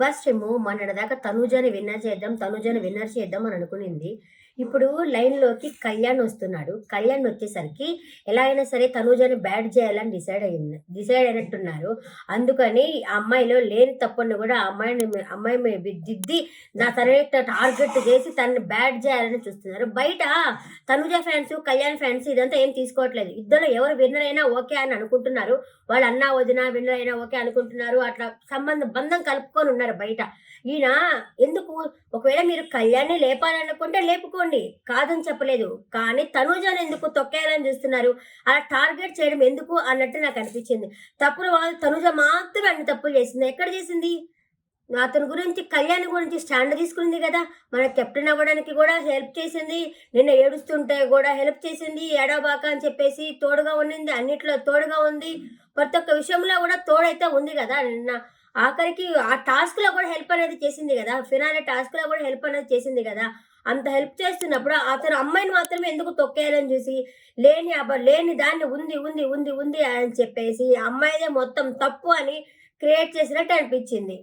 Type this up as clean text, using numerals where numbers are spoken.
Boss team మొన్నటిదాకా తనూజని winner చేద్దాం అని అనుకునింది. ఇప్పుడు లైన్‌లోకి కళ్యాణ్ వస్తున్నాడు. కళ్యాణ్ వచ్చేసరికి ఎలా అయినా సరే తనూజని బ్యాట్ చేయాలని డిసైడ్ అయినట్టున్నారు. అందుకని ఆ అమ్మాయిలో లేని తప్పుని కూడా అమ్మాయి మీద దిద్ది టార్గెట్ చేసి తనని బ్యాట్ చేయాలని చూస్తున్నారు. బయట తనూజ ఫ్యాన్స్, కళ్యాణ్ ఫ్యాన్స్ ఇదంతా ఏం తీసుకోవట్లేదు. ఇద్దరు ఎవరు విన్నర్ అయినా ఓకే అని అనుకుంటున్నారు. వాళ్ళ అన్న, వదిన విన్నర్ అయినా ఓకే అనుకుంటున్నారు. అట్లా బంధం కలుపుకొని ఉన్నారు బయట. ఈయన ఎందుకు ఒకవేళ మీరు కళ్యాణ్‌ని లేపాలనుకుంటే లేపుకోండి. కాదని చెప్పలేదు. కానీ తనూజని ఎందుకు తొక్కేయాలని చూస్తున్నారు? అలా టార్గెట్ చేయడం ఎందుకు అన్నట్టు నాకనిపించింది. తనూజ మాత్రమే అన్ని తప్పులు చేసింది. ఎక్కడ చేసింది? అతని గురించి కళ్యాణ్ గురించి స్టాండ్ తీసుకుంది కదా! మన కెప్టెన్ అవ్వడానికి కూడా హెల్ప్ చేసింది. నిన్న ఏడుస్తుంటే కూడా హెల్ప్ చేసింది. ఏడవబాక అని చెప్పేసి తోడుగా ఉండింది. అన్నిట్లో తోడుగా ఉంది. ప్రతి ఒక్క విషయంలో కూడా తోడైతే ఉంది కదా! నిన్న ఆఖరికి ఆ టాస్క్‌లో కూడా హెల్ప్ అనేది చేసింది కదా! ఫినాలే టాస్క్‌లో కూడా హెల్ప్ అనేది చేసింది కదా! అంత హెల్ప్ చేస్తున్నప్పుడు అతను అమ్మాయిని మాత్రమే ఎందుకు తొక్కేయాలని చూసి, లేని దాన్ని ఉంది అని చెప్పేసి అమ్మాయిదే మొత్తం తప్పు అని క్రియేట్ చేసినట్టు అనిపించింది.